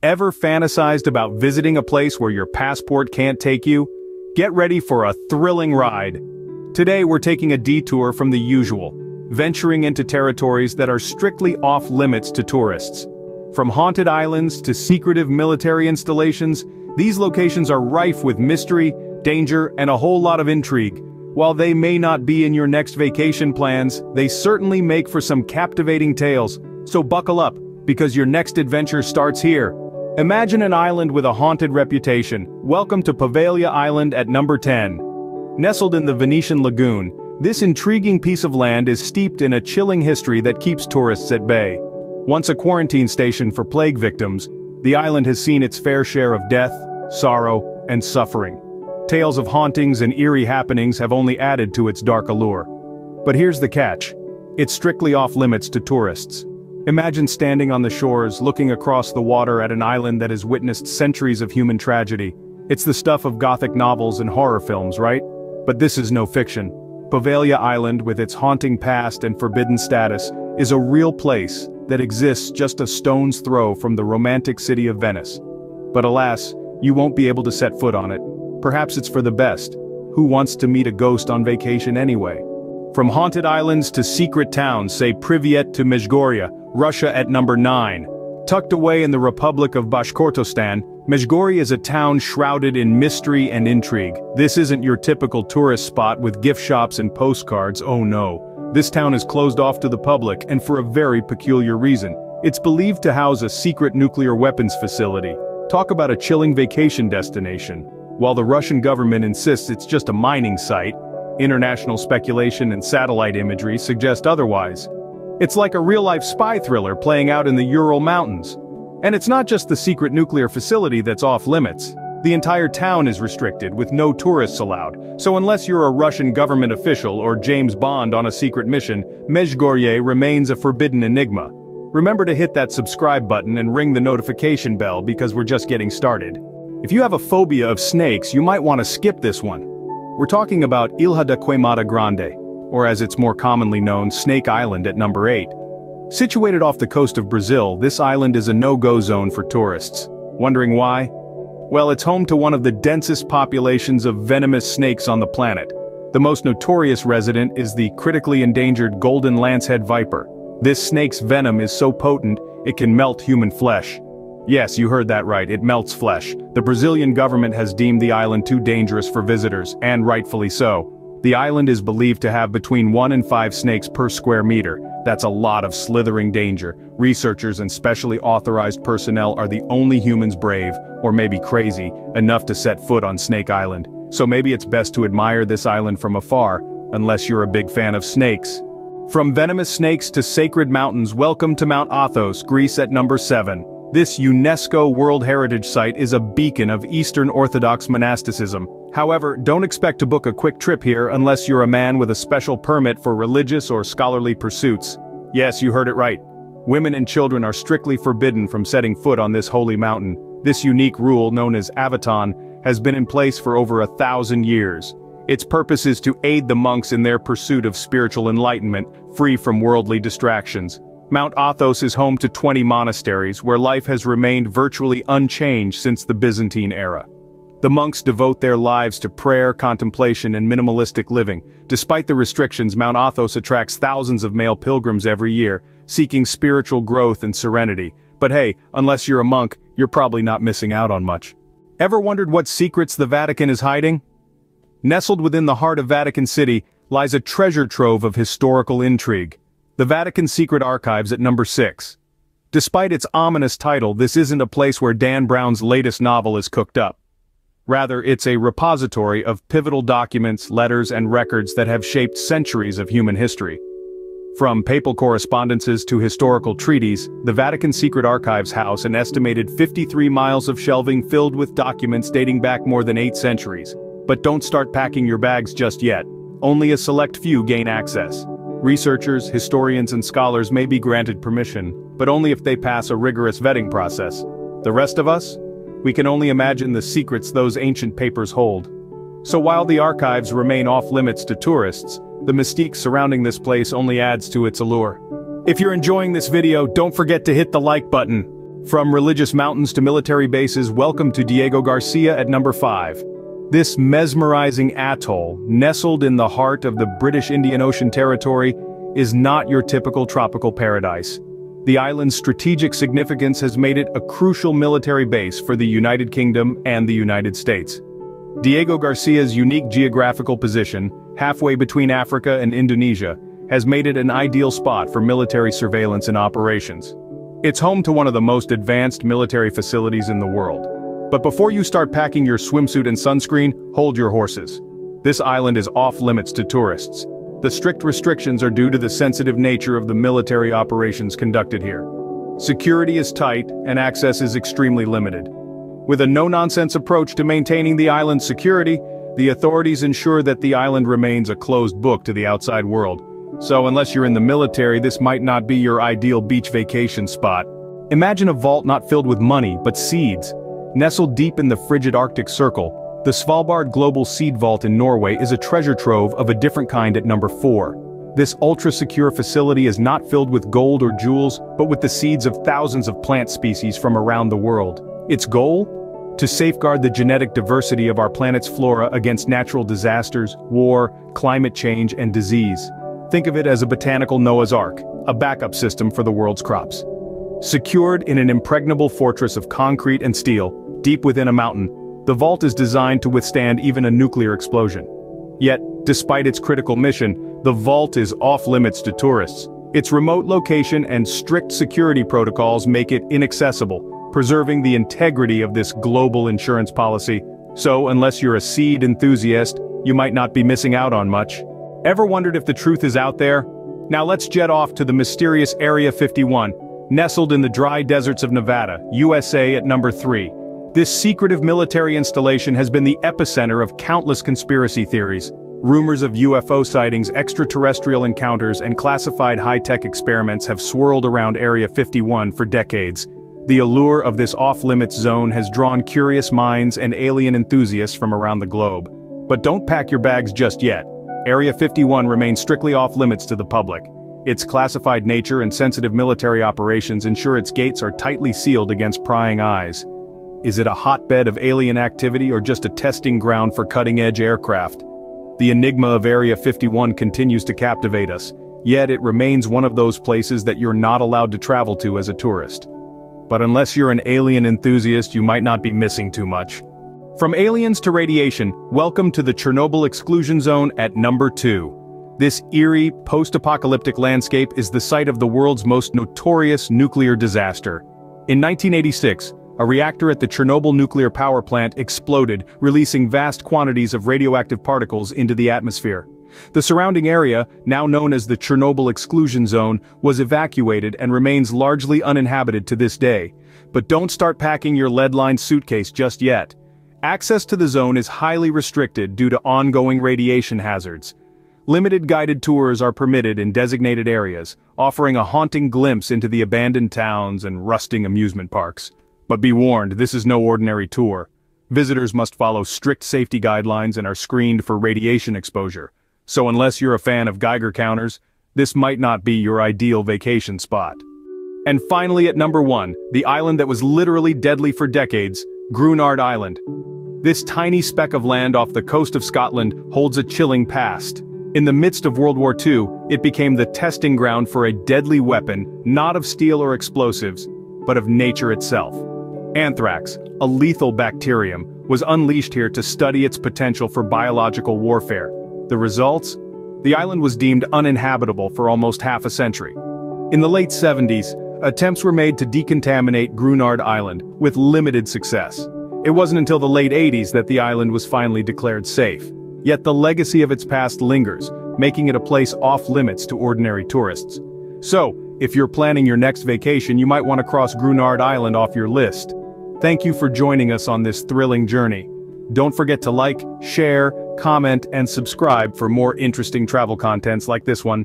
Ever fantasized about visiting a place where your passport can't take you? Get ready for a thrilling ride. Today we're taking a detour from the usual, venturing into territories that are strictly off-limits to tourists. From haunted islands to secretive military installations, these locations are rife with mystery, danger, and a whole lot of intrigue. While they may not be in your next vacation plans, they certainly make for some captivating tales. So buckle up, because your next adventure starts here. Imagine an island with a haunted reputation. Welcome to Poveglia Island at number 10. Nestled in the Venetian lagoon, this intriguing piece of land is steeped in a chilling history that keeps tourists at bay. Once a quarantine station for plague victims, the island has seen its fair share of death, sorrow, and suffering. Tales of hauntings and eerie happenings have only added to its dark allure. But here's the catch. It's strictly off-limits to tourists. Imagine standing on the shores, looking across the water at an island that has witnessed centuries of human tragedy. It's the stuff of gothic novels and horror films, right? But this is no fiction. Poveglia Island, with its haunting past and forbidden status, is a real place that exists just a stone's throw from the romantic city of Venice. But alas, you won't be able to set foot on it. Perhaps it's for the best. Who wants to meet a ghost on vacation anyway? From haunted islands to secret towns, say Privyet to Mezhgorye, Russia at number 9. Tucked away in the Republic of Bashkortostan, Mezhgorye is a town shrouded in mystery and intrigue. This isn't your typical tourist spot with gift shops and postcards, oh no. This town is closed off to the public, and for a very peculiar reason. It's believed to house a secret nuclear weapons facility. Talk about a chilling vacation destination. While the Russian government insists it's just a mining site, international speculation and satellite imagery suggest otherwise. It's like a real-life spy thriller playing out in the Ural Mountains. And it's not just the secret nuclear facility that's off-limits. The entire town is restricted, with no tourists allowed, so unless you're a Russian government official or James Bond on a secret mission, Mezhgorye remains a forbidden enigma. Remember to hit that subscribe button and ring the notification bell because we're just getting started. If you have a phobia of snakes, you might want to skip this one. We're talking about Ilha da Queimada Grande, or as it's more commonly known, Snake Island at number 8. Situated off the coast of Brazil, this island is a no-go zone for tourists. Wondering why? Well, it's home to one of the densest populations of venomous snakes on the planet. The most notorious resident is the critically endangered golden lancehead viper. This snake's venom is so potent, it can melt human flesh. Yes, you heard that right, it melts flesh. The Brazilian government has deemed the island too dangerous for visitors, and rightfully so. The island is believed to have between 1 and 5 snakes per square meter. That's a lot of slithering danger. Researchers and specially authorized personnel are the only humans brave, or maybe crazy, enough to set foot on Snake Island. So maybe it's best to admire this island from afar, unless you're a big fan of snakes. From venomous snakes to sacred mountains, welcome to Mount Athos, Greece at number 7. This UNESCO World Heritage Site is a beacon of Eastern Orthodox monasticism. However, don't expect to book a quick trip here unless you're a man with a special permit for religious or scholarly pursuits. Yes, you heard it right. Women and children are strictly forbidden from setting foot on this holy mountain. This unique rule, known as Avaton, has been in place for over 1,000 years. Its purpose is to aid the monks in their pursuit of spiritual enlightenment, free from worldly distractions. Mount Athos is home to 20 monasteries where life has remained virtually unchanged since the Byzantine era. The monks devote their lives to prayer, contemplation, and minimalistic living. Despite the restrictions, Mount Athos attracts thousands of male pilgrims every year, seeking spiritual growth and serenity. But hey, unless you're a monk, you're probably not missing out on much. Ever wondered what secrets the Vatican is hiding? Nestled within the heart of Vatican City lies a treasure trove of historical intrigue. The Vatican Secret Archives at number 6. Despite its ominous title, this isn't a place where Dan Brown's latest novel is cooked up. Rather, it's a repository of pivotal documents, letters, and records that have shaped centuries of human history. From papal correspondences to historical treaties, the Vatican Secret Archives house an estimated 53 miles of shelving filled with documents dating back more than 8 centuries. But don't start packing your bags just yet. Only a select few gain access. Researchers, historians, and scholars may be granted permission, but only if they pass a rigorous vetting process. The rest of us? We can only imagine the secrets those ancient papers hold. So while the archives remain off-limits to tourists, the mystique surrounding this place only adds to its allure. If you're enjoying this video, don't forget to hit the like button. From religious mountains to military bases, welcome to Diego Garcia at number 5. This mesmerizing atoll, nestled in the heart of the British Indian Ocean territory, is not your typical tropical paradise. The island's strategic significance has made it a crucial military base for the United Kingdom and the United States. Diego Garcia's unique geographical position, halfway between Africa and Indonesia, has made it an ideal spot for military surveillance and operations. It's home to one of the most advanced military facilities in the world. But before you start packing your swimsuit and sunscreen, hold your horses. This island is off-limits to tourists. The strict restrictions are due to the sensitive nature of the military operations conducted here. Security is tight, and access is extremely limited. With a no-nonsense approach to maintaining the island's security, the authorities ensure that the island remains a closed book to the outside world. So unless you're in the military, this might not be your ideal beach vacation spot. Imagine a vault not filled with money, but seeds. Nestled deep in the frigid Arctic Circle, the Svalbard Global Seed Vault in Norway is a treasure trove of a different kind at number 4. This ultra-secure facility is not filled with gold or jewels, but with the seeds of thousands of plant species from around the world. Its goal? To safeguard the genetic diversity of our planet's flora against natural disasters, war, climate change, and disease. Think of it as a botanical Noah's Ark, a backup system for the world's crops. Secured in an impregnable fortress of concrete and steel, deep within a mountain, the vault is designed to withstand even a nuclear explosion. Yet, despite its critical mission, the vault is off-limits to tourists. Its remote location and strict security protocols make it inaccessible, preserving the integrity of this global insurance policy. So, unless you're a seed enthusiast, you might not be missing out on much. Ever wondered if the truth is out there? Now let's jet off to the mysterious Area 51, nestled in the dry deserts of Nevada, USA at number 3. This secretive military installation has been the epicenter of countless conspiracy theories. Rumors of UFO sightings, extraterrestrial encounters, and classified high-tech experiments have swirled around Area 51 for decades. The allure of this off-limits zone has drawn curious minds and alien enthusiasts from around the globe. But don't pack your bags just yet. Area 51 remains strictly off-limits to the public. Its classified nature and sensitive military operations ensure its gates are tightly sealed against prying eyes. Is it a hotbed of alien activity or just a testing ground for cutting-edge aircraft? The enigma of Area 51 continues to captivate us, yet it remains one of those places that you're not allowed to travel to as a tourist. But unless you're an alien enthusiast, you might not be missing too much. From aliens to radiation, welcome to the Chernobyl exclusion zone at number 2. This eerie, post-apocalyptic landscape is the site of the world's most notorious nuclear disaster. In 1986, a reactor at the Chernobyl nuclear power plant exploded, releasing vast quantities of radioactive particles into the atmosphere. The surrounding area, now known as the Chernobyl exclusion zone, was evacuated and remains largely uninhabited to this day. But don't start packing your lead-lined suitcase just yet. Access to the zone is highly restricted due to ongoing radiation hazards. Limited guided tours are permitted in designated areas, offering a haunting glimpse into the abandoned towns and rusting amusement parks. But be warned, this is no ordinary tour. Visitors must follow strict safety guidelines and are screened for radiation exposure. So unless you're a fan of Geiger counters, this might not be your ideal vacation spot. And finally at number 1, the island that was literally deadly for decades, Grunard Island. This tiny speck of land off the coast of Scotland holds a chilling past. In the midst of World War II, it became the testing ground for a deadly weapon, not of steel or explosives, but of nature itself. Anthrax, a lethal bacterium, was unleashed here to study its potential for biological warfare. The results? The island was deemed uninhabitable for almost half a century. In the late 70s, attempts were made to decontaminate Grunard Island, with limited success. It wasn't until the late 80s that the island was finally declared safe. Yet the legacy of its past lingers, making it a place off-limits to ordinary tourists. So, if you're planning your next vacation, you might want to cross Grunard Island off your list. Thank you for joining us on this thrilling journey. Don't forget to like, share, comment, and subscribe for more interesting travel contents like this one.